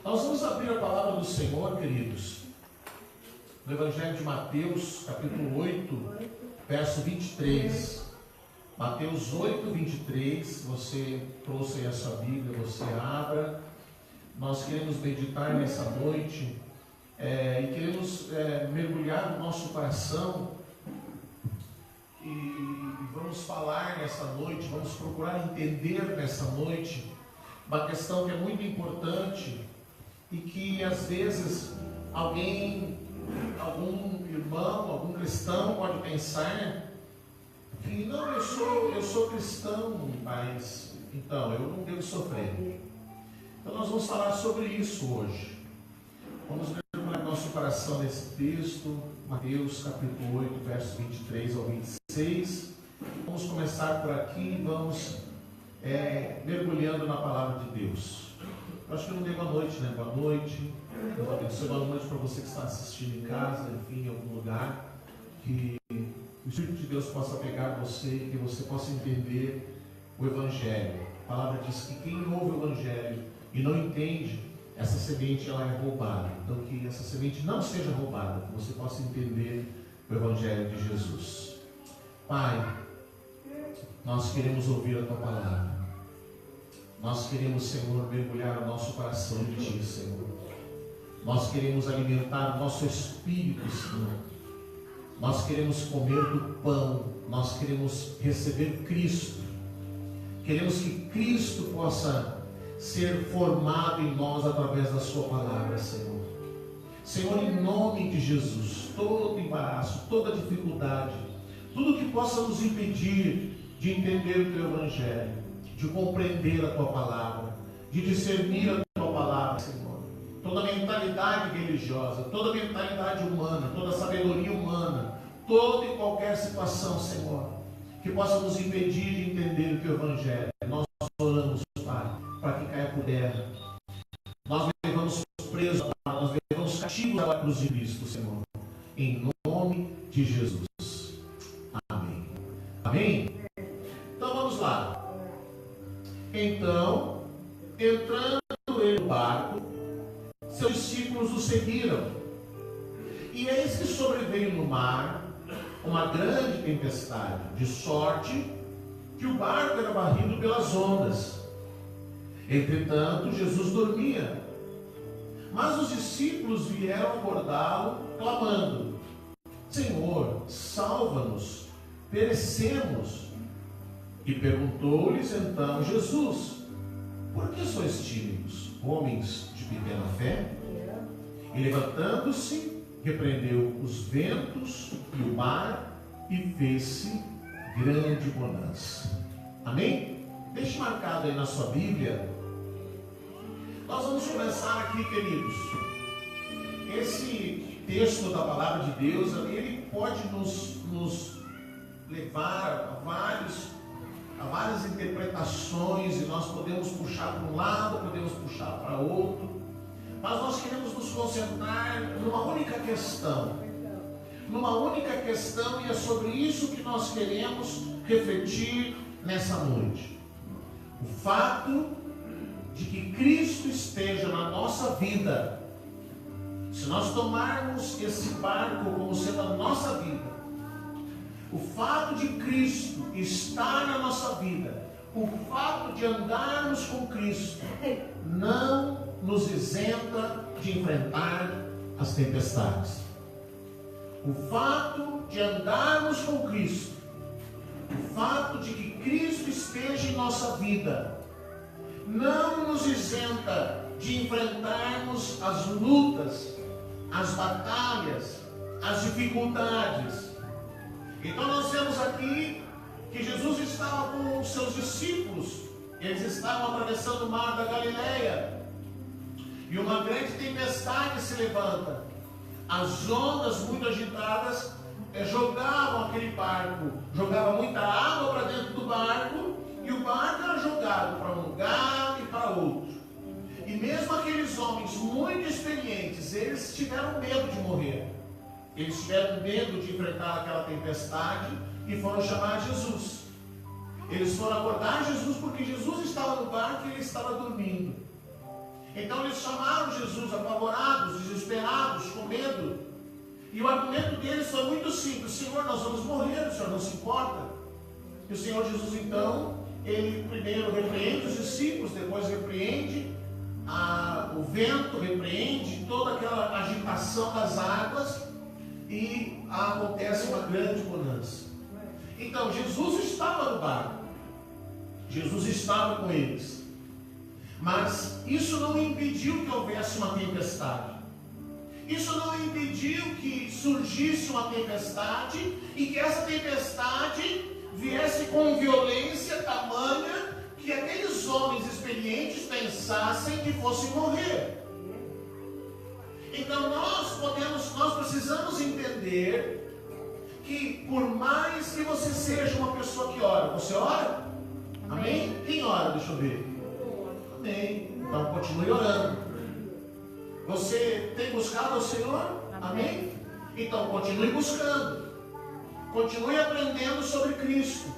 Nós vamos abrir a palavra do Senhor, queridos, no Evangelho de Mateus, capítulo 8, verso 23. Mateus 8, 23. Você trouxe aí a sua Bíblia, você abra. Nós queremos meditar nessa noite e queremos mergulhar no nosso coração e vamos falar nessa noite, vamos procurar entender nessa noite uma questão que é muito importante e que às vezes algum irmão, algum cristão pode pensar que não, eu sou cristão, mas então eu não devo sofrer. Então nós vamos falar sobre isso hoje. Vamos mergulhar nosso coração nesse texto, Mateus capítulo 8, versos 23 ao 26. Vamos começar por aqui e vamos mergulhando na palavra de Deus. Eu acho que eu não dei boa noite, né? Boa noite. Eu abençoe, boa noite para você que está assistindo em casa, enfim, em algum lugar. Que o Espírito de Deus possa pegar você e que você possa entender o Evangelho. A palavra diz que quem ouve o Evangelho e não entende, essa semente ela é roubada. Então que essa semente não seja roubada, que você possa entender o Evangelho de Jesus. Pai, nós queremos ouvir a Tua palavra. Nós queremos, Senhor, mergulhar o nosso coração em Ti, Senhor. Nós queremos alimentar o nosso espírito, Senhor. Nós queremos comer do pão. Nós queremos receber Cristo. Queremos que Cristo possa ser formado em nós através da Sua palavra, Senhor. Senhor, em nome de Jesus, todo embaraço, toda dificuldade, tudo que possa nos impedir de entender o Teu Evangelho, de compreender a Tua palavra, de discernir a Tua palavra, Senhor. Toda mentalidade religiosa, toda mentalidade humana, toda sabedoria humana, toda e qualquer situação, Senhor, que possa nos impedir de entender o Teu Evangelho. Nós oramos, Pai, para que caia por terra. Nós levamos presos, nós levamos cativos à cruz de Cristo, Senhor. Em nome de Jesus. Amém. Amém? Então vamos lá. Então, entrando ele no barco, seus discípulos o seguiram. E eis que sobreveio no mar uma grande tempestade, de sorte que o barco era barrido pelas ondas. Entretanto, Jesus dormia. Mas os discípulos vieram abordá-lo, clamando: Senhor, salva-nos, perecemos. E perguntou-lhes então Jesus: por que sois tímidos, homens de pequena fé? E levantando-se, repreendeu os ventos e o mar, e fez-se grande bonança. Amém? Deixe marcado aí na sua Bíblia. Nós vamos começar aqui, queridos. Esse texto da palavra de Deus, ele pode nos levar a várias interpretações, e nós podemos puxar para um lado, podemos puxar para outro, mas nós queremos nos concentrar numa única questão, e é sobre isso que nós queremos refletir nessa noite. O fato de que Cristo esteja na nossa vida. Se nós tomarmos esse barco como sendo a nossa vida, o fato de Cristo estar na nossa vida, o fato de andarmos com Cristo, não nos isenta de enfrentar as tempestades. O fato de andarmos com Cristo, o fato de que Cristo esteja em nossa vida, não nos isenta de enfrentarmos as lutas, as batalhas, as dificuldades. Então nós vemos aqui que Jesus estava com os seus discípulos. Eles estavam atravessando o mar da Galileia, e uma grande tempestade se levanta. As ondas muito agitadas jogavam aquele barco, jogavam muita água para dentro do barco, e o barco era jogado para um lugar e para outro. E mesmo aqueles homens muito experientes, eles tiveram medo de morrer. Eles tiveram medo de enfrentar aquela tempestade e foram chamar Jesus. Eles foram acordar Jesus porque Jesus estava no barco e ele estava dormindo. Então eles chamaram Jesus apavorados, desesperados, com medo. E o argumento deles foi muito simples: Senhor, nós vamos morrer, o Senhor não se importa. E o Senhor Jesus então, ele primeiro repreende os discípulos, depois repreende o vento, repreende toda aquela agitação das águas e acontece uma grande bonança. Então Jesus estava no barco, Jesus estava com eles, mas isso não impediu que houvesse uma tempestade. Isso não impediu que surgisse uma tempestade e que essa tempestade viesse com violência tamanha que aqueles homens experientes pensassem que fossem morrer. Então nós precisamos entender que por mais que você seja uma pessoa que ora, você ora? Amém? Quem ora? Deixa eu ver. Amém. Então continue orando. Você tem buscado ao Senhor? Amém? Então continue buscando. Continue aprendendo sobre Cristo.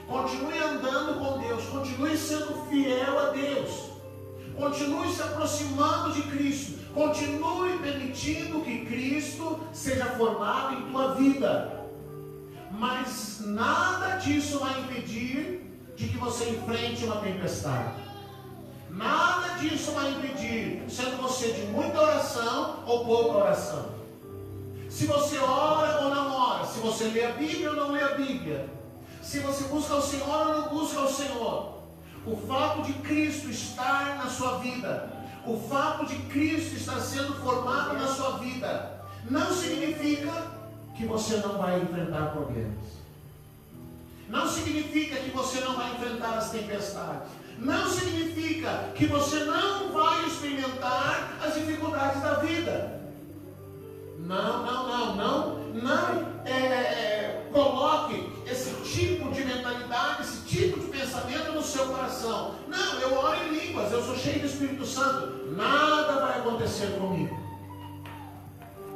Continue andando com Deus. Continue sendo fiel a Deus. Continue se aproximando de Cristo. Continue permitindo que Cristo seja formado em tua vida. Mas nada disso vai impedir de que você enfrente uma tempestade. Nada disso vai impedir, sendo você de muita oração ou pouca oração. Se você ora ou não ora, se você lê a Bíblia ou não lê a Bíblia, se você busca o Senhor ou não busca o Senhor, o fato de Cristo estar na sua vida, o fato de Cristo estar sendo formado na sua vida, não significa que você não vai enfrentar problemas. Não significa que você não vai enfrentar as tempestades. Não significa que você não vai experimentar as dificuldades da vida. Não coloque esse tipo de mentalidade, esse tipo de pensamento no seu coração. Não, eu oro em línguas, eu sou cheio do Espírito Santo, nada vai acontecer comigo.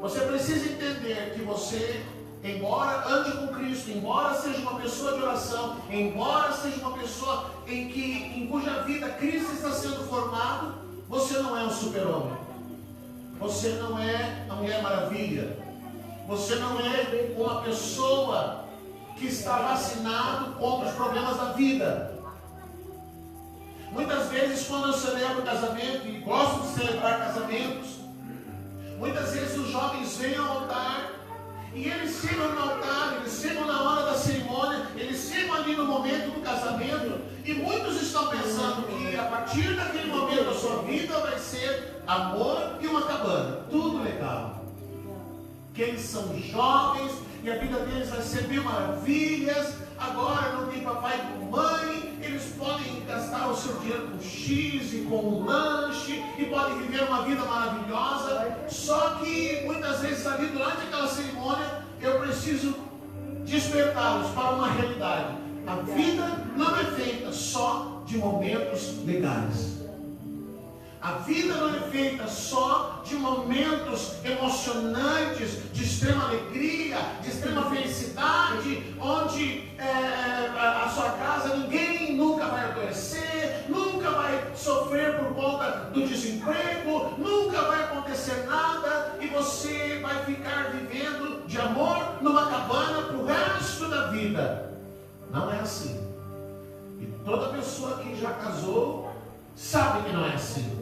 Você precisa entender que você, embora ande com Cristo, embora seja uma pessoa de oração, embora seja uma pessoa em cuja vida Cristo está sendo formado, você não é um super-homem. Você não é a Mulher Maravilha. Você não é uma pessoa que está vacinado contra os problemas da vida. Muitas vezes, quando eu celebro casamento, e gosto de celebrar casamentos, muitas vezes os jovens vêm ao altar, e eles chegam no altar, eles chegam na hora da cerimônia, eles chegam ali no momento do casamento, e muitos estão pensando que a partir daquele momento da sua vida vai ser amor e uma cabana, tudo legal. Que eles são jovens e a vida deles vai ser mil maravilhas. Agora não tem papai e mãe, eles podem gastar o seu dinheiro com X e com um lanche e podem viver uma vida maravilhosa. Só que muitas vezes ali durante aquela cerimônia eu preciso despertá-los para uma realidade. A vida não é feita só de momentos legais. A vida não é feita só de momentos emocionantes, de extrema alegria, de extrema felicidade, onde a sua casa ninguém nunca vai adoecer, nunca vai sofrer por conta do desemprego, nunca vai acontecer nada e você vai ficar vivendo de amor numa cabana para o resto da vida. Não é assim. E toda pessoa que já casou sabe que não é assim.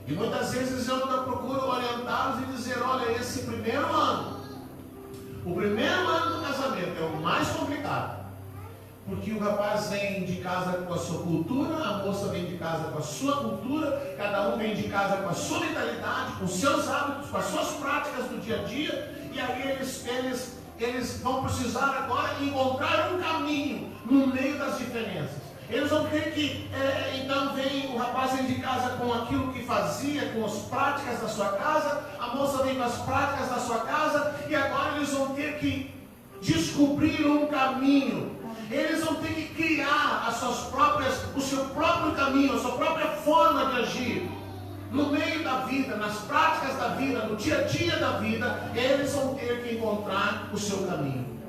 E muitas vezes eu procuro orientá-los e dizer: olha, esse primeiro ano, o primeiro ano do casamento é o mais complicado, porque o rapaz vem de casa com a sua cultura, a moça vem de casa com a sua cultura, cada um vem de casa com a sua mentalidade, com os seus hábitos, com as suas práticas do dia a dia, e aí eles vão precisar agora encontrar um caminho no meio das diferenças. Eles vão ter que, então o rapaz vem de casa com aquilo que fazia, com as práticas da sua casa, a moça vem com as práticas da sua casa, e agora eles vão ter que descobrir um caminho. Eles vão ter que criar o seu próprio caminho, a sua própria forma de agir. No meio da vida, nas práticas da vida, no dia a dia da vida, eles vão ter que encontrar o seu caminho.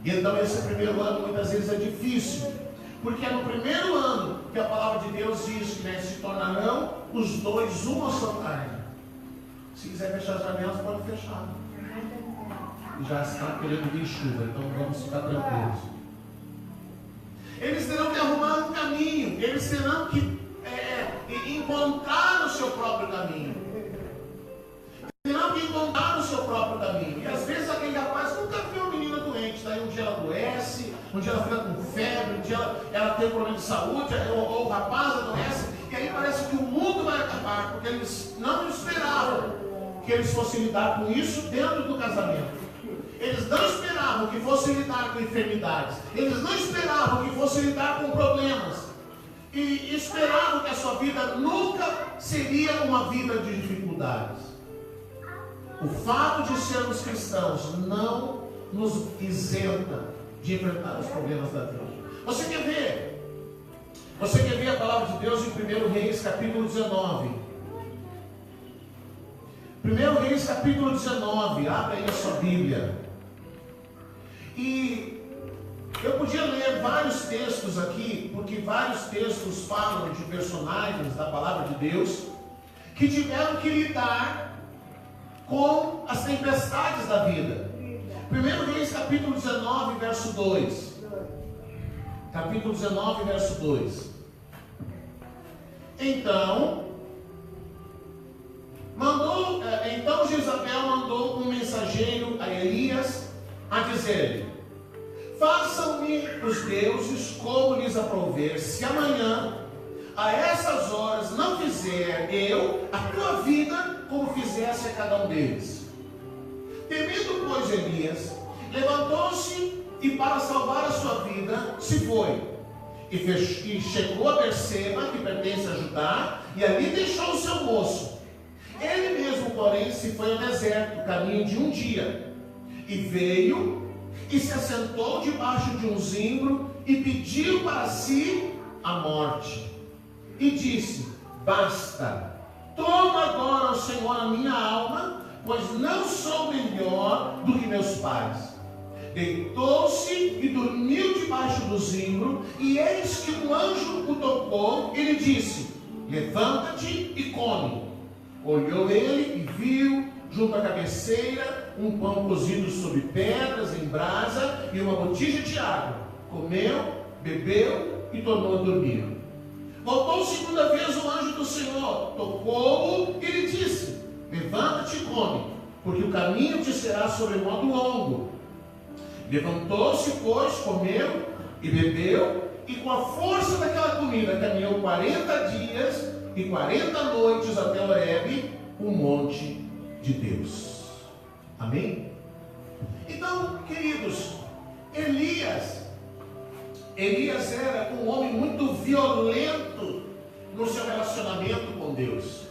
E então esse primeiro ano muitas vezes é difícil. Porque é no primeiro ano que a palavra de Deus diz que se tornarão os dois uma só carne. Se quiser fechar as janelas, pode fechar. Já está querendo vir chuva, então vamos ficar tranquilos. Eles terão que arrumar um caminho, eles terão que encontrar o seu próprio caminho. Terão que encontrar o seu próprio caminho. E às vezes aquele rapaz nunca viu uma menina doente, daí um dia ela adoece, um dia ela fica com febre, um dia ela tem um problema de saúde, ou o rapaz adoece, e aí parece que o mundo vai acabar, porque eles não esperavam que eles fossem lidar com isso dentro do casamento. Eles não esperavam que fossem lidar com enfermidades. Eles não esperavam que fossem lidar com problemas. E esperavam que a sua vida nunca seria uma vida de dificuldades. O fato de sermos cristãos não nos isenta de enfrentar os problemas da vida. Você quer ver a palavra de Deus em 1 Reis capítulo 19. 1 Reis capítulo 19, abre aí a sua Bíblia. E eu podia ler vários textos aqui, porque vários textos falam de personagens da palavra de Deus que tiveram que lidar com as tempestades da vida. 1 Reis capítulo 19, verso 2. Capítulo 19, verso 2. Então Jezabel mandou um mensageiro a Elias a dizer-lhe: façam-me os deuses como lhes aprouver, se amanhã a essas horas não fizer eu a tua vida como fizesse a cada um deles. Temendo, pois, Elias, levantou-se e para salvar a sua vida se foi, e chegou a Berseba, que pertence a Judá, e ali deixou o seu moço. Ele mesmo, porém, se foi ao deserto, caminho de um dia, e veio e se assentou debaixo de um zimbro e pediu para si a morte. E disse: basta, toma agora, ó Senhor, a minha alma, pois não sou melhor do que meus pais. Deitou-se e dormiu debaixo do zimbro, e eis que um anjo o tocou e lhe disse: levanta-te e come. Olhou ele e viu, junto à cabeceira, um pão cozido sobre pedras em brasa e uma botija de água. Comeu, bebeu e tornou a dormir. Voltou segunda vez o anjo do Senhor, tocou-o e lhe disse: levanta-te e come, porque o caminho te será sobremodo longo. Levantou-se, pois, comeu e bebeu, e com a força daquela comida caminhou 40 dias e 40 noites até Horebe, o monte de Deus. Amém? Então, queridos, Elias era um homem muito violento no seu relacionamento com Deus.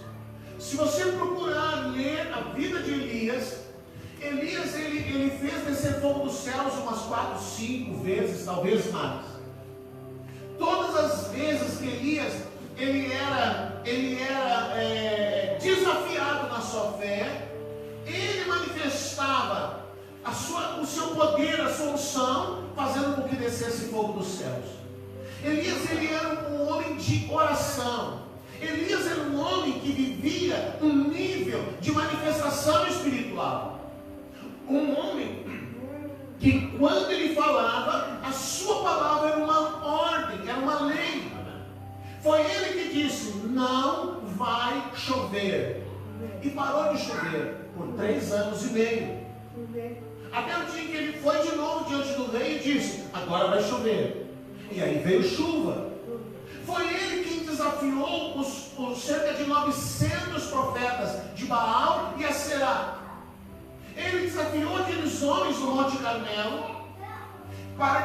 Se você procurar ler a vida de Elias ele fez descer fogo dos céus umas 4, 5 vezes, talvez mais. Todas as vezes que Elias ele era desafiado na sua fé, ele manifestava o seu poder, a sua unção, fazendo com que descesse fogo dos céus. Elias ele era um homem de oração. Elias era um homem que vivia um nível de manifestação espiritual. Um homem que, quando ele falava, a sua palavra era uma ordem, era uma lei. Foi ele que disse: não vai chover. E parou de chover por 3 anos e meio. Até o dia que ele foi de novo diante do rei e disse: agora vai chover. E aí veio chuva. Foi ele quem desafiou os cerca de 900 profetas de Baal e Aserá. Ele desafiou aqueles homens do Monte Carmelo,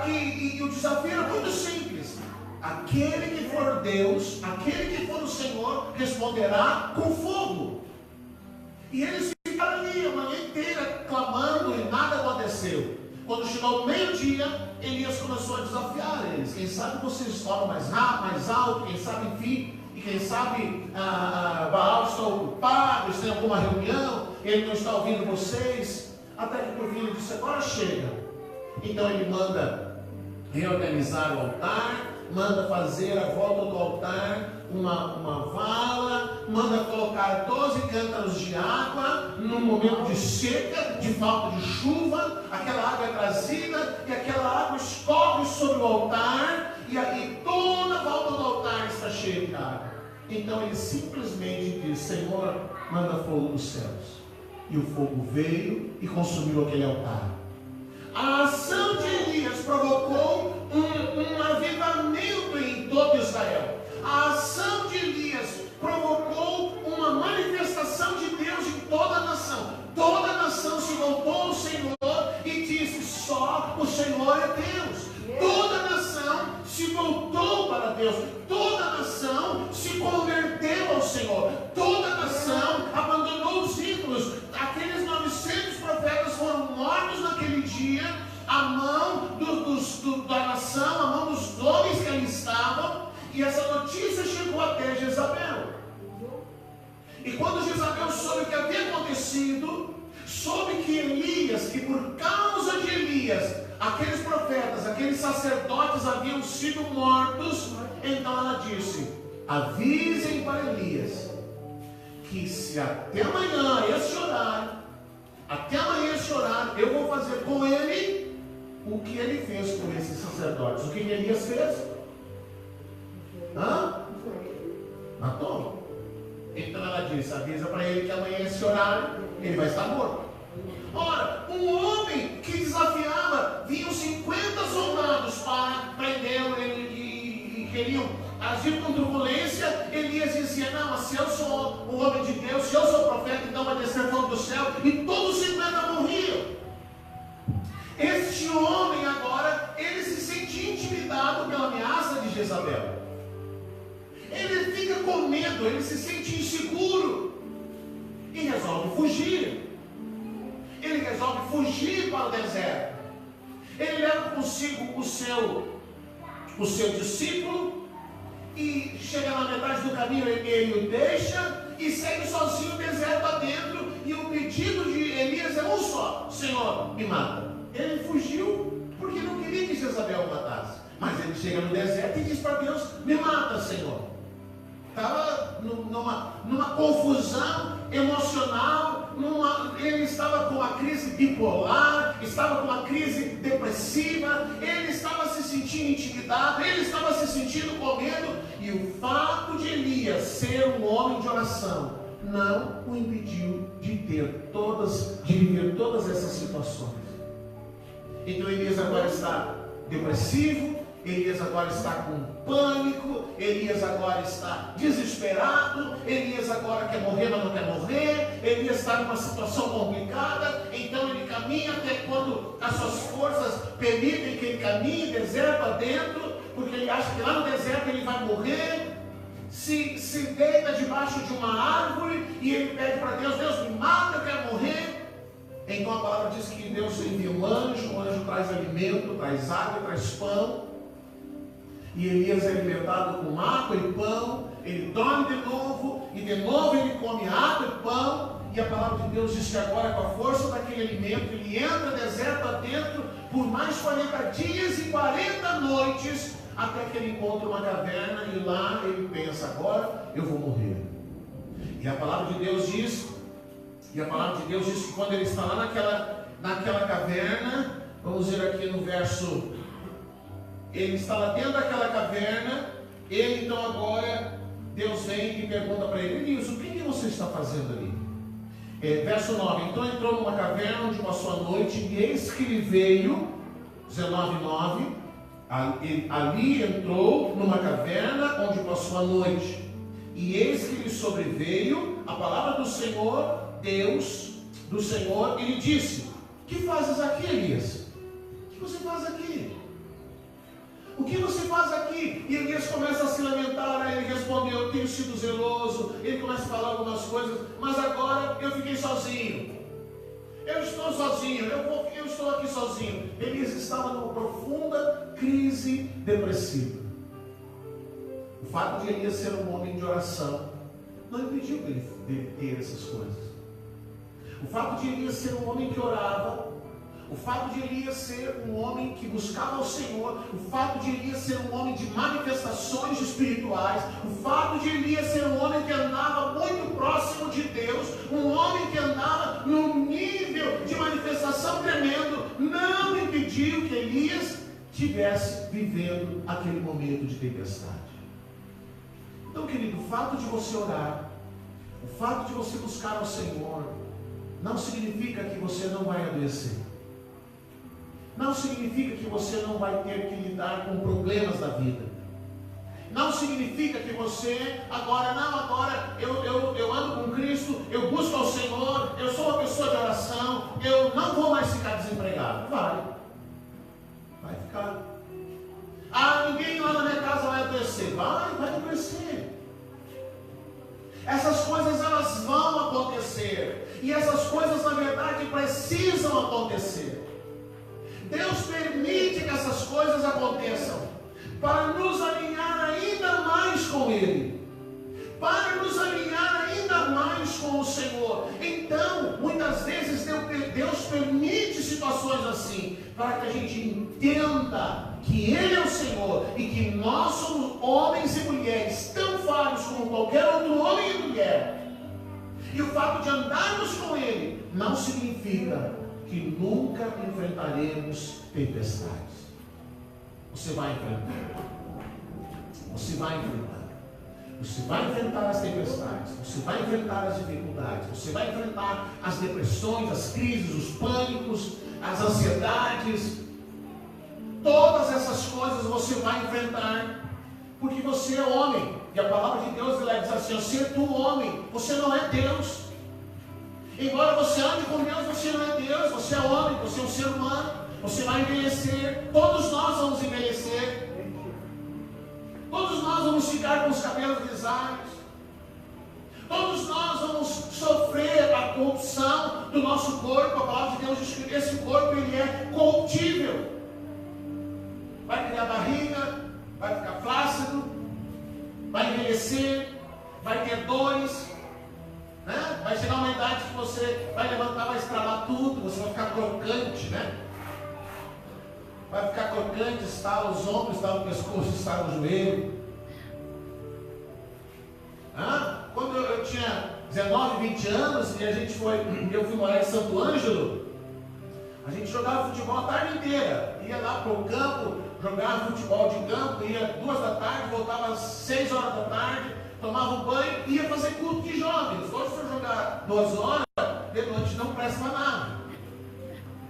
e o desafio era muito simples: aquele que for Deus, aquele que for o Senhor, responderá com fogo. E eles ficaram ali a manhã inteira clamando e nada aconteceu. Quando chegou o meio-dia, Elias começou a desafiar eles: quem sabe vocês falam mais rápido, mais alto, quem sabe enfim, e quem sabe Baal está ocupado, eles têm alguma reunião, ele não está ouvindo vocês. Até que por fim ele disse: agora chega. Então ele manda reorganizar o altar, manda fazer a volta do altar uma vala, manda colocar 12 cântaros de água num momento de seca, de falta de chuva. Aquela água é trazida e aquela água escorre sobre o altar, e aí toda a volta do altar está cheia de água. Então ele simplesmente diz: Senhor, manda fogo dos céus. E o fogo veio e consumiu aquele altar. A ação de Elias provocou um avivamento em todo Israel. A ação de Elias provocou uma manifestação de Deus em toda a nação. Toda a nação se voltou ao Senhor e disse: só o Senhor é Deus. Toda a nação se voltou para Deus. Toda a nação se converteu ao Senhor. Toda a nação abandonou os ídolos. Aqueles 900 profetas foram mortos naquele dia, a mão da nação, a mão dos homens que ali estavam. E essa notícia chegou até Jezabel. E quando Jezabel soube o que havia acontecido, soube que Elias, que por causa de Elias, aqueles profetas, aqueles sacerdotes haviam sido mortos, então ela disse: avisem para Elias que se até amanhã esse horário, eu vou fazer com ele o que ele fez com esses sacerdotes. O que Elias fez? Matou. Então ela disse: avisa para ele que amanhã esse horário ele vai estar morto. Ora, um homem que desafiava, vinham 50 soldados para prendê-lo e queriam agir com turbulência. Elias dizia: não, se eu sou o homem de Deus, se eu sou profeta, então vai descer fogo do céu. E todos os 50 morriam. Este homem agora, ele se sentia intimidado pela ameaça de Jezabel. Ele fica com medo, ele se sente inseguro e resolve fugir. Ele resolve fugir para o deserto. Ele leva consigo o seu discípulo, e chega na metade do caminho, ele o deixa e segue sozinho o deserto adentro. E o pedido de Elias é um só: Senhor, me mata. Ele fugiu porque não queria que Jezabel o matasse. Mas ele chega no deserto e diz para Deus: me mata, Senhor. Estava numa confusão emocional, ele estava com uma crise bipolar, estava com uma crise depressiva, ele estava se sentindo intimidado, ele estava se sentindo com medo. E o fato de Elias ser um homem de oração não o impediu de viver todas essas situações. Então Elias agora está depressivo, Elias agora está com pânico, Elias agora está desesperado, Elias agora quer morrer, mas não quer morrer, Elias está numa situação complicada. Então ele caminha até quando as suas forças permitem que ele caminhe deserto adentro, porque ele acha que lá no deserto ele vai morrer. Se deita debaixo de uma árvore e ele pede para Deus: Deus, me mata, eu quero morrer. Então a palavra diz que Deus envia um anjo, o anjo traz alimento, traz água, traz pão. E Elias é alimentado com água e pão. Ele dorme de novo, e de novo ele come água e pão. E a palavra de Deus diz que agora, com a força daquele alimento, ele entra deserto adentro por mais 40 dias e 40 noites, até que ele encontra uma caverna, e lá ele pensa: agora eu vou morrer. E a palavra de Deus diz que quando ele está lá naquela caverna, vamos ver aqui no verso, ele está lá dentro daquela caverna. Ele então agora, Deus vem e pergunta para ele: Elias, o que você está fazendo ali? Verso 9: então entrou numa caverna onde passou a noite, e eis que ele veio, 19:9, ali entrou numa caverna onde passou a noite, e eis que lhe sobreveio a palavra do Senhor, Deus do Senhor, e lhe disse: que fazes aqui, Elias? O que você faz aqui? O que você faz aqui? E Elias começa a se lamentar. Ele respondeu: eu tenho sido zeloso. Ele começa a falar algumas coisas, mas agora eu fiquei sozinho. Eu estou sozinho, eu estou aqui sozinho. Elias estava numa profunda crise depressiva. O fato de Elias ser um homem de oração não impediu dele ter essas coisas. O fato de Elias ser um homem que orava, o fato de Elias ser um homem que buscava ao Senhor, o fato de Elias ser um homem de manifestações espirituais, o fato de Elias ser um homem que andava muito próximo de Deus, um homem que andava num nível de manifestação tremendo, não impediu que Elias estivesse vivendo aquele momento de tempestade. Então, querido, o fato de você orar, o fato de você buscar ao Senhor, não significa que você não vai adoecer. Não significa que você não vai ter que lidar com problemas da vida. Não significa que você agora eu ando com Cristo, eu busco ao Senhor, eu sou uma pessoa de oração, eu não vou mais ficar desempregado. Vai ficar. Ninguém lá na minha casa vai adoecer. Vai adoecer. Essas coisas elas vão acontecer. E essas coisas na verdade precisam acontecer. Deus permite que essas coisas aconteçam para nos alinhar ainda mais com Ele, para nos alinhar ainda mais com o Senhor. Então, muitas vezes Deus permite situações assim, para que a gente entenda que Ele é o Senhor e que nós somos homens e mulheres tão falhos como qualquer outro homem e mulher. E o fato de andarmos com Ele não significa que nunca enfrentaremos tempestades. Você vai enfrentar. Você vai enfrentar. Você vai enfrentar as tempestades. Você vai enfrentar as dificuldades. Você vai enfrentar as depressões, as crises, os pânicos, as ansiedades. Todas essas coisas você vai enfrentar. Porque você é homem. E a palavra de Deus ela diz assim: ser tu homem, você não é Deus. Embora você ande com Deus, você não é Deus, você é homem, você é um ser humano, você vai envelhecer, todos nós vamos envelhecer, todos nós vamos ficar com os cabelos grisalhos, todos nós vamos sofrer a corrupção do nosso corpo. A palavra de Deus diz que esse corpo ele é corruptível, vai criar barriga, vai ficar flácido, vai envelhecer, vai ter dores. Vai chegar uma idade que você vai levantar, vai estralar tudo, você vai ficar crocante, vai ficar crocante, estala os ombros, estala o pescoço, estala o joelho. Quando eu tinha 19, 20 anos e eu fui morar em Santo Ângelo, a gente jogava futebol a tarde inteira, ia lá para o campo, jogava futebol de campo, ia 2 da tarde, voltava às 6 horas da tarde, tomava um banho e ia fazer culto de jovens. Hoje, se for jogar 2 horas, de noite não presta para nada.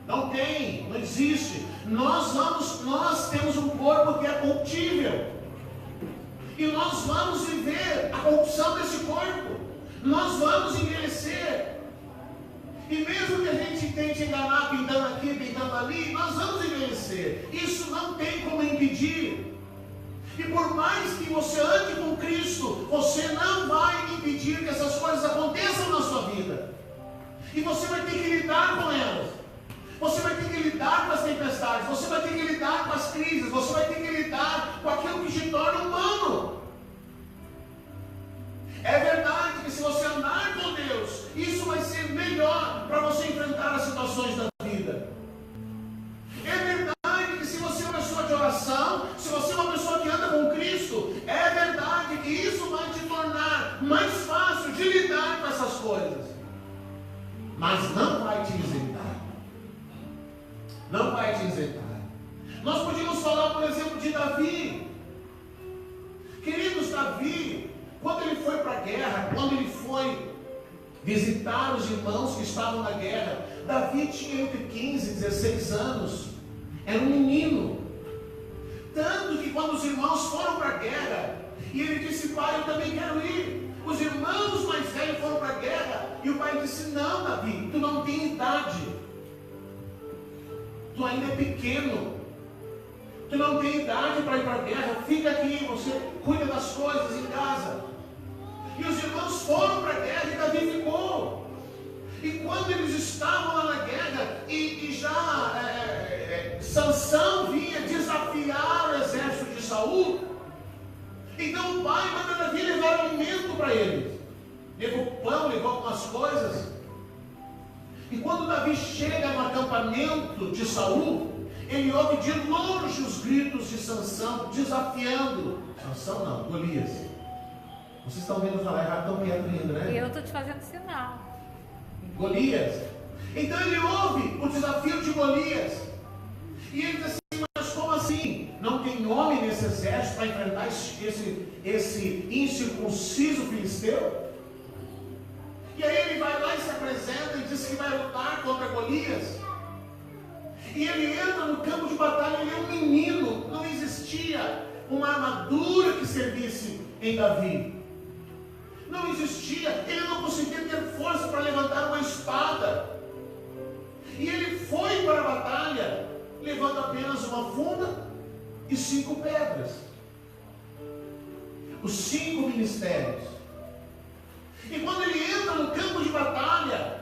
Não existe. Nós temos um corpo que é corruptível. E nós vamos viver a corrupção desse corpo. Nós vamos envelhecer. E mesmo que a gente tente enganar, pintando aqui, pintando ali, nós vamos envelhecer. Isso não tem como impedir. E por mais que você ande com Cristo, você não vai impedir que essas coisas aconteçam na sua vida. E você vai ter que lidar com elas. Você vai ter que lidar com as tempestades. Você vai ter que lidar com as crises. Você vai ter que lidar com aquilo que te torna humano. É verdade que se você andar com Deus, isso vai ser melhor para você enfrentar as situações da vida. É verdade que se você é uma pessoa de oração, se você é uma pessoa que anda com Cristo, é verdade que isso vai te tornar mais fácil de lidar com essas coisas. Mas não vai te isentar. Não vai te isentar. Nós podíamos falar, por exemplo, de Davi. Queridos, Davi, quando ele foi para a guerra, quando ele foi visitar os irmãos que estavam na guerra, Davi tinha entre 15 e 16 anos. Era um menino. Tanto que quando os irmãos foram para a guerra, e ele disse: pai, eu também quero ir. Os irmãos mais velhos foram para a guerra, e o pai disse: não, Davi, tu não tem idade. Tu ainda é pequeno. Tu não tem idade para ir para a guerra. Fica aqui, você cuida das coisas em casa. E os irmãos foram para a guerra e Davi ficou. E quando eles estavam lá na guerra, e já Sansão vinha desafiar o exército de Saul, então o pai manda Davi levar alimento para eles. Levou pão, levou algumas coisas. E quando Davi chega no acampamento de Saul, ele ouve de longe os gritos de Sansão, desafiando. Sansão não, Golias. Vocês estão vendo falar errado, tão quieto ainda, né? E eu estou te fazendo sinal. Golias. Então ele ouve o desafio de Golias. E ele diz assim, mas como assim? Não tem homem nesse exército para enfrentar esse incircunciso filisteu? E aí ele vai lá e se apresenta e diz que vai lutar contra Golias. E ele entra no campo de batalha, ele é um menino. Não existia uma armadura que servisse em Davi. Não existia, ele não conseguia ter força para levantar uma espada. E ele foi para a batalha, levando apenas uma funda e 5 pedras. Os 5 ministérios. E quando ele entra no campo de batalha,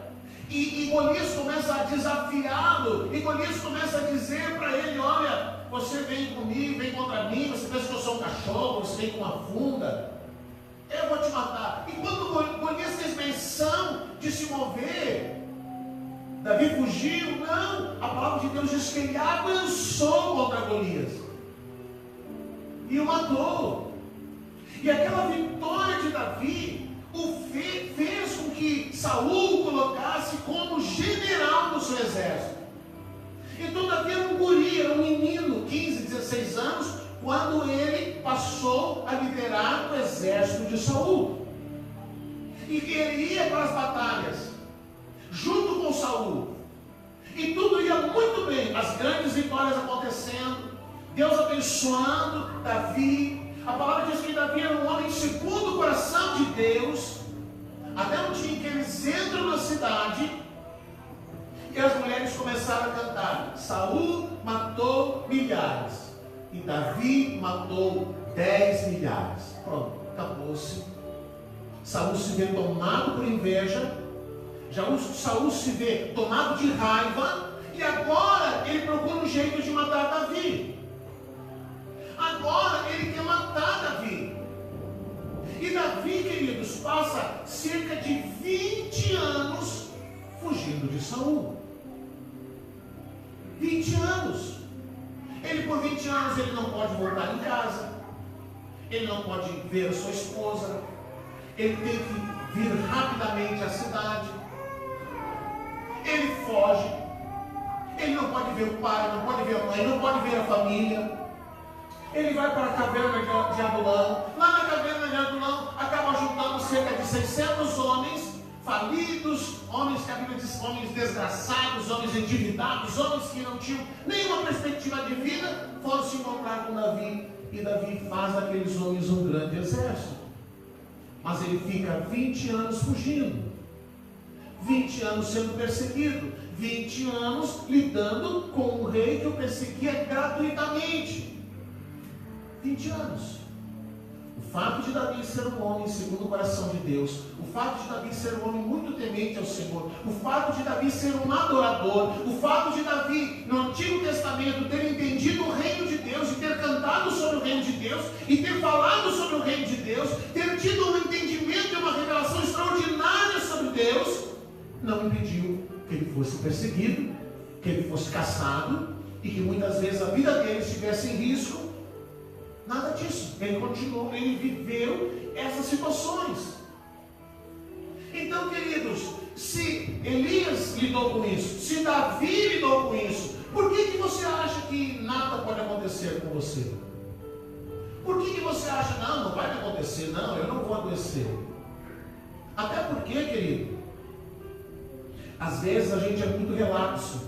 e Golias começa a desafiá-lo, e Golias começa a dizer para ele, olha, você vem comigo, vem contra mim, você pensa que eu sou um cachorro, você vem com uma funda, eu vou te matar. E quando Golias fez menção de se mover, Davi fugiu, não, a palavra de Deus diz que ele avançou contra Golias, e o matou. E aquela vitória de Davi fez com que Saul o colocasse como general do seu exército. Então Davi era um guri, era um menino, 15, 16 anos, quando ele passou a liderar o exército de Saul. E ele ia para as batalhas, junto com Saul. E tudo ia muito bem, as grandes vitórias acontecendo, Deus abençoando Davi. A palavra diz que Davi era um homem segundo o coração de Deus, até um dia em que eles entram na cidade, e as mulheres começaram a cantar, Saul matou milhares, e Davi matou 10 milhares. Pronto, acabou-se. Saul se vê tomado por inveja, Saul se vê tomado de raiva, e agora ele procura um jeito de matar Davi. Agora ele quer matar Davi. E Davi, queridos, passa cerca de 20 anos fugindo de Saul. 20 anos. Ele por 20 anos ele não pode voltar em casa. Ele não pode ver a sua esposa. Ele tem que vir rapidamente à cidade. Ele foge. Ele não pode ver o pai, não pode ver a mãe, não pode ver a família. Ele vai para a caverna de Adulão. Lá na caverna de Adulão, acaba juntando cerca de 600 homens falidos, homens que a Bíblia diz, homens desgraçados, homens endividados, homens que não tinham nenhuma perspectiva de vida, foram se encontrar com Davi. E Davi faz daqueles homens um grande exército. Mas ele fica 20 anos fugindo, 20 anos sendo perseguido, 20 anos lidando com um rei que o perseguia gratuitamente. 20 anos. O fato de Davi ser um homem segundo o coração de Deus, o fato de Davi ser um homem muito temente ao Senhor, o fato de Davi ser um adorador, o fato de Davi no Antigo Testamento ter entendido o reino de Deus e ter cantado sobre o reino de Deus e ter falado sobre o reino de Deus, ter tido um entendimento e uma revelação extraordinária sobre Deus, não impediu que ele fosse perseguido, que ele fosse caçado e que muitas vezes a vida dele estivesse em risco. Nada disso. Ele continuou, ele viveu essas situações. Então, queridos, se Elias lidou com isso, se Davi lidou com isso, por que você acha que nada pode acontecer com você? Por que você acha, não vai acontecer, não, eu não vou adoecer? Até porque, querido, às vezes a gente é muito relapso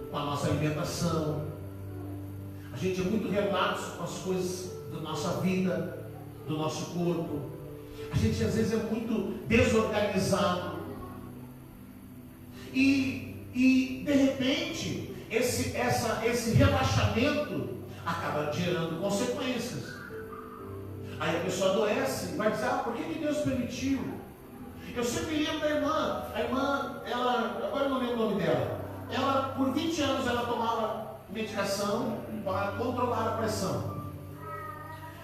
com a nossa alimentação, a gente é muito relapso com as coisas da nossa vida, do nosso corpo. A gente às vezes é muito desorganizado. E de repente, esse relaxamento acaba gerando consequências. Aí a pessoa adoece e vai dizer, por que Deus permitiu? Eu sempre lembro da irmã, a irmã, ela, agora eu não lembro o nome dela, ela por 20 anos ela tomava medicação para controlar a pressão.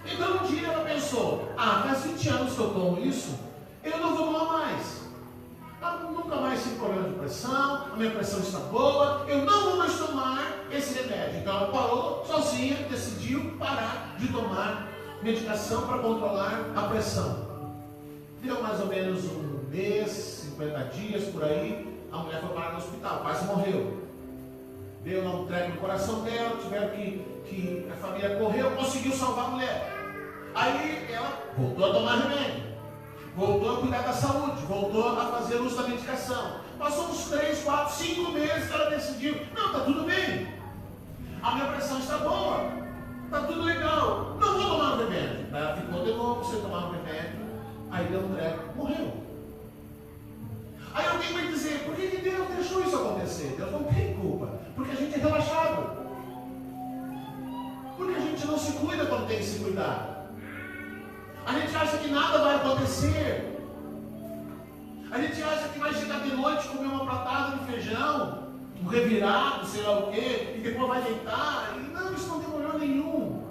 Então um dia ela pensou, faz 20 anos que eu tomo isso, eu não vou tomar mais. Ela nunca mais se esse problema de pressão, a minha pressão está boa, eu não vou mais tomar esse remédio. Então ela parou sozinha, decidiu parar de tomar medicação para controlar a pressão. Deu mais ou menos um mês, 50 dias por aí, a mulher foi parar no hospital, quase morreu. Deu um treco no coração dela, tiveram que a família correu, conseguiu salvar a mulher. Aí ela voltou a tomar remédio, voltou a cuidar da saúde, voltou a fazer uso da medicação. Passou uns 3, 4, 5 meses que ela decidiu, não, está tudo bem, a minha pressão está boa, está tudo legal, não vou tomar o remédio. Ela ficou de novo sem tomar o remédio, aí deu um treco, morreu. Aí alguém vai dizer, por que Deus deixou isso acontecer? Deus não tem culpa, porque a gente é relaxado, porque a gente não se cuida quando tem que se cuidar. A gente acha que nada vai acontecer. A gente acha que vai chegar de noite, comer uma pratada de feijão, um revirado, sei lá o quê, e depois vai deitar. E não, isso não tem problema nenhum.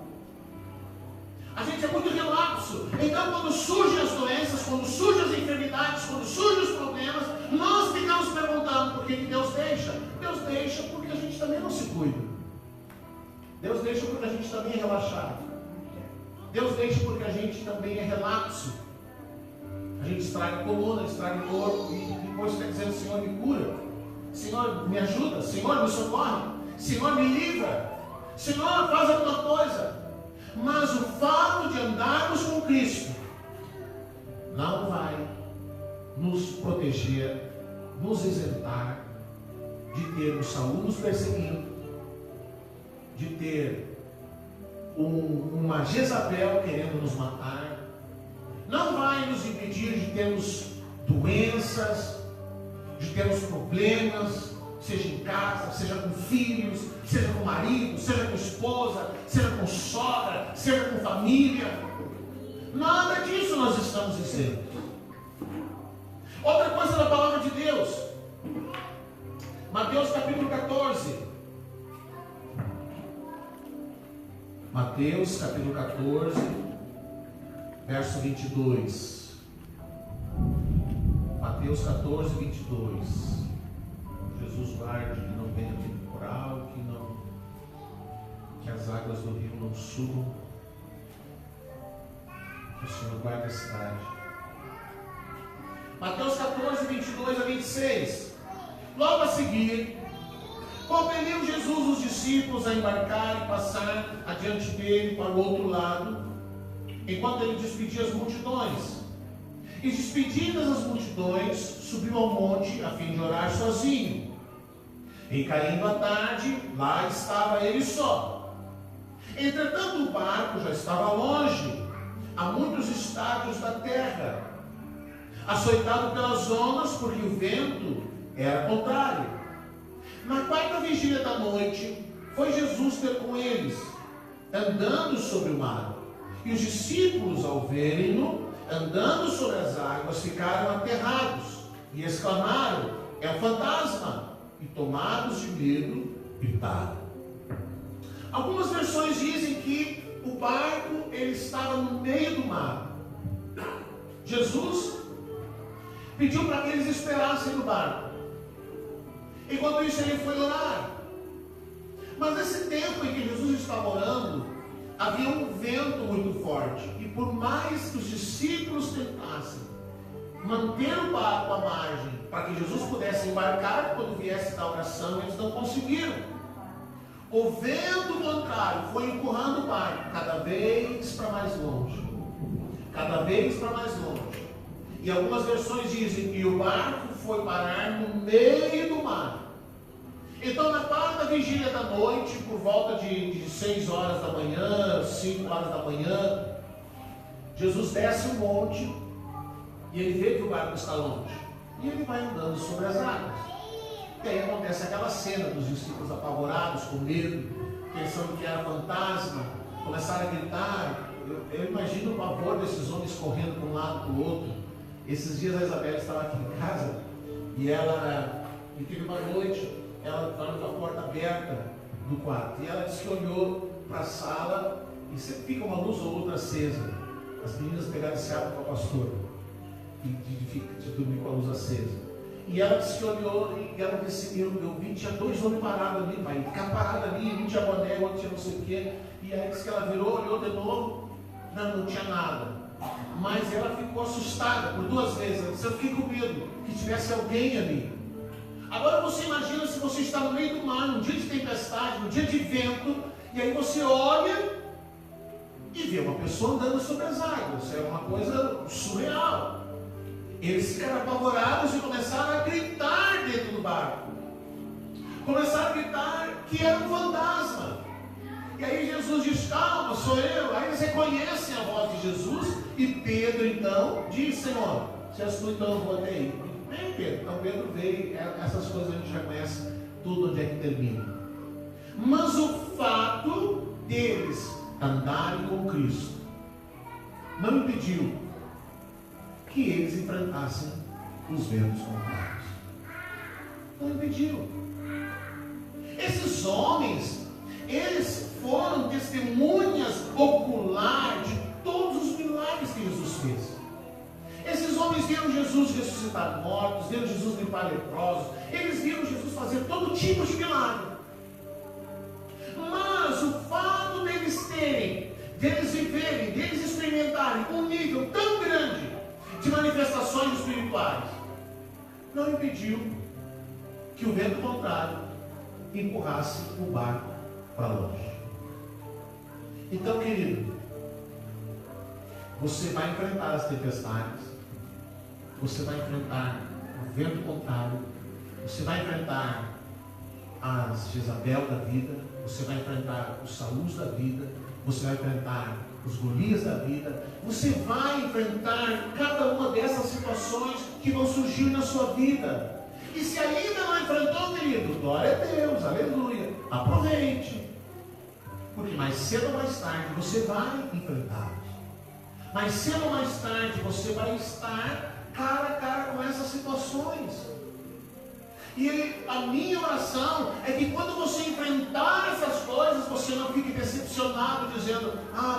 A gente é muito relapso. Então, quando surgem as doenças, quando surgem as enfermidades, quando surgem os problemas, nós ficamos perguntando por que Deus deixa. Deus deixa porque a gente também não se cuida. Deus deixa porque a gente também é relaxado. Deus deixa porque a gente também é relapso. A gente estraga a coluna, estraga o corpo e depois fica dizendo, Senhor, me cura. Senhor, me ajuda. Senhor, me socorre. Senhor, me livra. Senhor, faz alguma coisa. Mas o fato de andarmos com Cristo não vai nos proteger, nos isentar de termos Saul nos perseguindo, de ter uma Jezabel querendo nos matar, não vai nos impedir de termos doenças, de termos problemas, seja em casa, seja com filhos, seja com marido, seja com esposa, seja com sogra, seja com família. Nada disso nós estamos isentos. Outra coisa da palavra de Deus, Mateus capítulo 14. Mateus capítulo 14, verso 22. Mateus 14, 22. Jesus guarde que não venha temporal, que as águas do rio não subam. Que o Senhor guarde a cidade. Mateus 14, 22 a 26. Logo a seguir, compeliu Jesus os discípulos a embarcar e passar adiante dele para o outro lado, enquanto ele despedia as multidões. E despedidas as multidões, subiu ao monte a fim de orar sozinho. E caindo a tarde, lá estava ele só. Entretanto, o barco já estava longe, a muitos estádios da terra, açoitado pelas ondas, porque o vento era contrário. Na quarta vigília da noite, foi Jesus ter com eles, andando sobre o mar. E os discípulos, ao verem-no andando sobre as águas, ficaram aterrados e exclamaram: é um fantasma! E tomados de medo, gritaram. Algumas versões dizem que o barco ele estava no meio do mar. Jesus pediu para que eles esperassem no barco. Enquanto isso ele foi orar. Mas nesse tempo em que Jesus estava orando, havia um vento muito forte. E por mais que os discípulos tentassem manter o barco à margem, para que Jesus pudesse embarcar quando viesse da oração, eles não conseguiram. O vento contrário foi empurrando o barco cada vez para mais longe. Cada vez para mais longe. E algumas versões dizem que o barco foi parar no meio do mar. Então, na quarta vigília da noite, por volta de 6 horas da manhã, 5 horas da manhã, Jesus desce o monte e ele vê que o barco está longe. E ele vai andando sobre as águas. E aí acontece aquela cena dos discípulos apavorados, com medo, pensando que era fantasma, começaram a gritar. Eu imagino o pavor desses homens correndo para um lado para o outro. Esses dias a Isabela estava aqui em casa e ela, e teve uma noite, ela estava com a porta aberta do quarto e ela disse que olhou para a sala e sempre fica uma luz ou outra acesa. As meninas pegaram esse hábito com a pastora de dormir com a luz acesa. E ela disse que olhou e ela disse, eu vi, tinha 2 homens parados ali, pai, ficar parado ali, um tinha boné, outro tinha não sei o quê. E aí disse que ela virou, olhou de novo, não tinha nada. Mas ela ficou assustada por 2 vezes. Ela disse, eu fiquei com medo que tivesse alguém ali. Agora você imagina se você está no meio do mar, num dia de tempestade, num dia de vento, e aí você olha e vê uma pessoa andando sobre as águas. É uma coisa surreal. Eles ficaram apavorados e começaram a gritar dentro do barco. Começaram a gritar que era um fantasma. E aí Jesus diz, calma, sou eu. Aí eles reconhecem a voz de Jesus. E Pedro então diz, Senhor, se és tu, então eu vou até aí. Vem, Pedro. Então Pedro veio. Essas coisas a gente já conhece tudo onde é que termina. Mas o fato deles andarem com Cristo não impediu que eles enfrentassem os ventos contrários. Não impediu. Esses homens, eles foram testemunhas oculares de todos os milagres que Jesus fez. Esses homens viram Jesus ressuscitar mortos, viram Jesus limpar leprosos, eles viram Jesus fazer todo tipo de milagre. Mas o fato deles viverem, deles experimentarem um nível tão grande de manifestações espirituais, não impediu que o vento contrário empurrasse o barco para longe. Então, querido, você vai enfrentar as tempestades, você vai enfrentar o vento contrário, você vai enfrentar as Jezabel da vida, você vai enfrentar os Saúls da vida, você vai enfrentar os Golias da vida, você vai enfrentar cada uma dessas situações que vão surgir na sua vida. E se ainda não enfrentou, querido, glória a Deus, aleluia, aproveite, porque mais cedo ou mais tarde você vai enfrentá-los. Mais cedo ou mais tarde você vai estar cara a cara com essas situações. E a minha oração é que quando você enfrentar essas coisas, você não fique decepcionado, dizendo,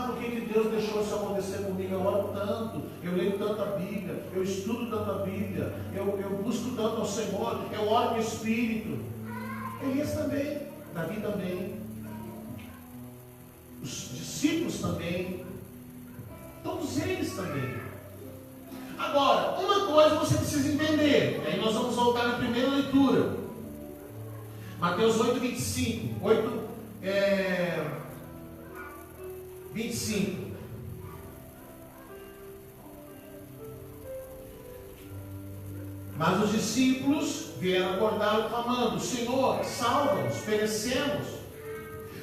por que Deus deixou isso acontecer comigo? Eu oro tanto, eu leio tanto a Bíblia, eu estudo tanto a Bíblia, eu busco tanto ao Senhor, eu oro no Espírito. Elias também, Davi também, os discípulos também, todos eles também. Agora, uma coisa você precisa entender, aí nós vamos voltar na primeira leitura, Mateus 8, 25, 25. Mas os discípulos vieram abordá-lo clamando, Senhor, salva-nos, perecemos.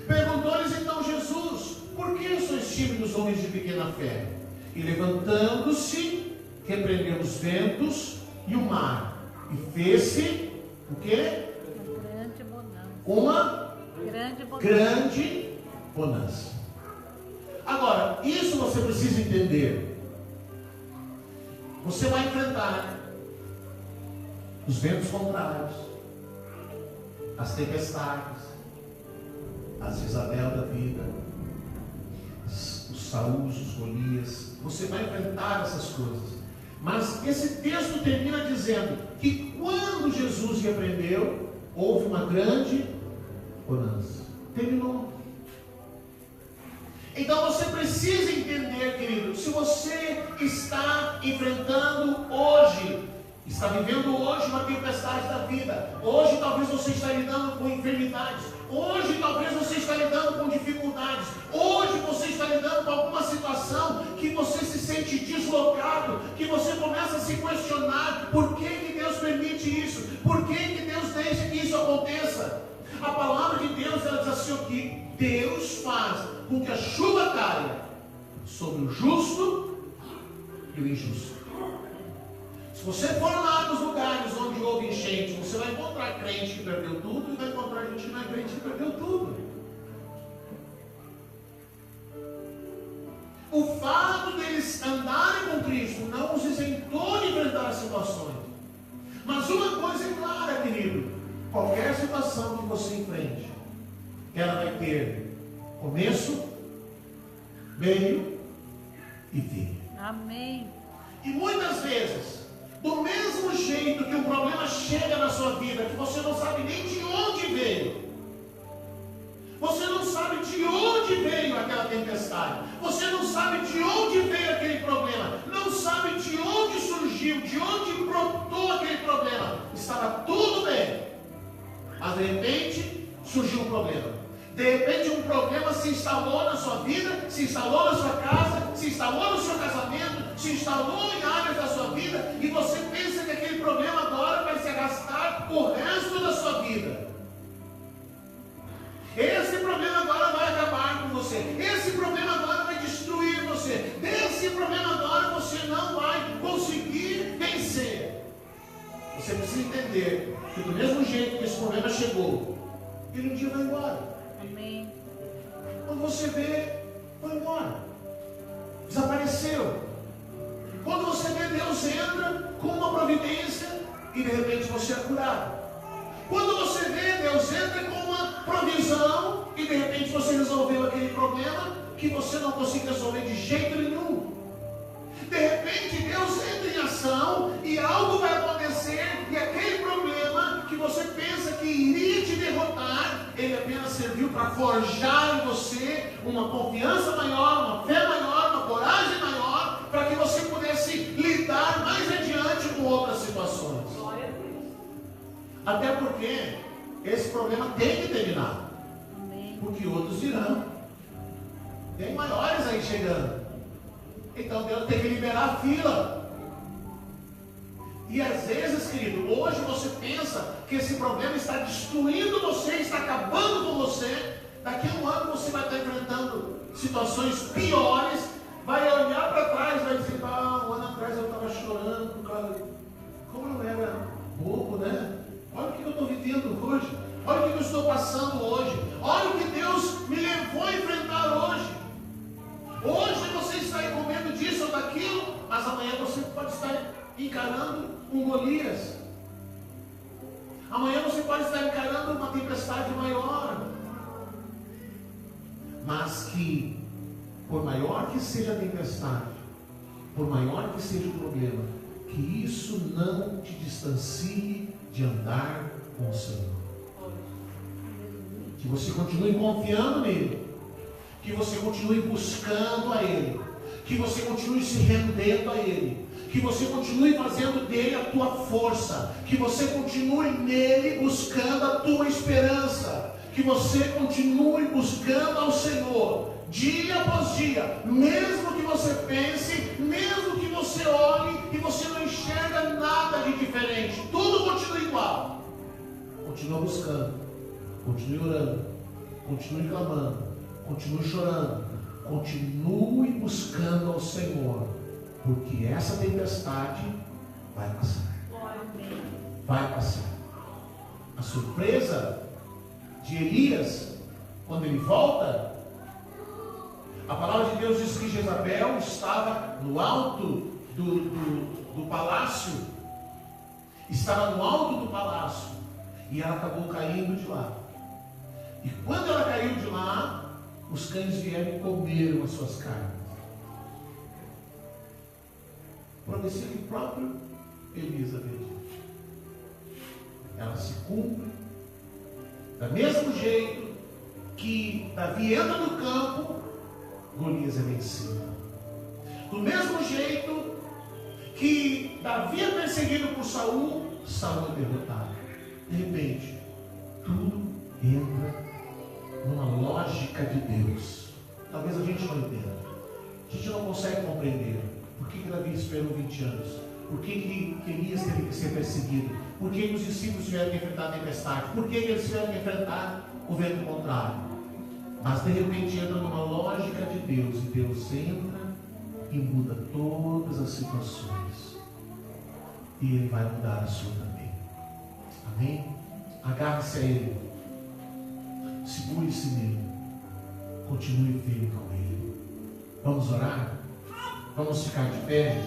Perguntou-lhes então Jesus, por que sois tímidos, homens de pequena fé? E levantando-se, repreendeu os ventos e o mar, e fez-se o quê? Uma grande bonança. Agora, isso você precisa entender. Você vai enfrentar os ventos contrários, as tempestades, as Jezabel da vida, os Saúls, os Golias. Você vai enfrentar essas coisas. Mas esse texto termina dizendo que quando Jesus repreendeu, houve uma grande bonança. Terminou. Então você precisa entender, querido, se você está enfrentando hoje, está vivendo hoje uma tempestade da vida, hoje talvez você está lidando com enfermidades, hoje talvez você está lidando com dificuldades, hoje você está lidando com alguma situação que você se sente deslocado, que você começa a se questionar, por que Deus permite isso? Por que Deus deixa que isso aconteça? A palavra de Deus, ela diz assim, que Deus faz com que a chuva caia sobre o justo e o injusto. Se você for lá nos lugares onde houve enchente, você vai encontrar crente que perdeu tudo e vai encontrar gente que não é crente que perdeu tudo. O fato deles andarem com Cristo não os isentou de enfrentar as situações. Mas uma coisa é clara, querido, qualquer situação que você enfrente, ela vai ter começo, meio e fim. Amém. E muitas vezes, do mesmo jeito que um problema problema chega na sua vida, que você não sabe nem de onde veio. Você não sabe de onde veio aquela tempestade. Você não sabe de onde veio aquele problema. Não sabe de onde surgiu, de onde brotou aquele problema. Estava tudo bem. Mas de repente surgiu um problema. De repente um problema se instalou na sua vida, se instalou na sua casa, se instalou no seu casamento, se instalou em áreas da sua vida, e você pensa que aquele problema agora vai se arrastar o resto da sua vida. Esse problema agora vai acabar com você. Esse problema agora vai destruir você. Desse problema agora você não vai conseguir vencer. Você precisa entender que do mesmo jeito que esse problema chegou, ele um dia vai embora. Amém. Quando você vê, foi embora. Desapareceu. Quando você vê, Deus entra com uma providência e de repente você é curado. Quando você vê, Deus entra com uma provisão e de repente você resolveu aquele problema que você não conseguia resolver de jeito nenhum. De repente Deus entra em ação e algo vai acontecer e aquele problema que você pensa que iria te derrotar, ele apenas serviu para forjar em você uma confiança maior, uma fé maior, uma coragem maior, para que você pudesse lidar mais adiante com outras situações. Até porque esse problema tem que terminar. Porque outros virão. Tem maiores aí chegando. Então Deus tem que liberar a fila. E às vezes, querido, hoje você pensa que esse problema está destruindo você, está acabando com você. Daqui a um ano você vai estar enfrentando situações piores. Vai olhar para trás, vai dizer: ah, um ano atrás eu estava chorando por causa. Como eu era bobo, né? Olha o que eu estou vivendo hoje. Olha o que eu estou passando hoje. Olha o que Deus me levou a enfrentar hoje. Hoje você está aí com medo disso ou daquilo, mas amanhã você pode estar encarando um Golias. Amanhã você pode estar encarando uma tempestade maior. Mas que, por maior que seja a tempestade, por maior que seja o problema, que isso não te distancie de andar com o Senhor. Que você continue confiando nele. Que você continue buscando a Ele. Que você continue se rendendo a Ele. Que você continue fazendo dele a tua força. Que você continue nele buscando a tua esperança. Que você continue buscando ao Senhor, dia após dia. Mesmo que você pense, mesmo que você olhe e você não enxerga nada de diferente. Tudo continua igual. Continua buscando. Continue orando. Continue clamando. Continue chorando, continue buscando ao Senhor, porque essa tempestade vai passar. Vai passar. A surpresa de Elias, quando ele volta, a palavra de Deus diz que Jezabel estava no alto do palácio, estava no alto do palácio, e ela acabou caindo de lá. E quando ela caiu de lá, os cães vieram e comeram as suas carnes. Profecia que o próprio Elias acredita. Ela se cumpre. Do mesmo jeito que Davi entra no campo, Golias é vencido. Do mesmo jeito que Davi é perseguido por Saul, Saul é derrotado. De repente, tudo entra numa lógica de Deus. Talvez a gente não entenda. A gente não consegue compreender. Por que Davi esperou 20 anos? Por que Elias teve que ser perseguido? Por que os discípulos tiveram que enfrentar a tempestade? Por que eles tiveram que enfrentar o vento contrário? Mas de repente entra numa lógica de Deus. E Deus entra e muda todas as situações. E Ele vai mudar a sua também. Amém? Agarre-se a Ele. Segure-se nele. Continue firme com Ele. Vamos orar? Vamos ficar de pé.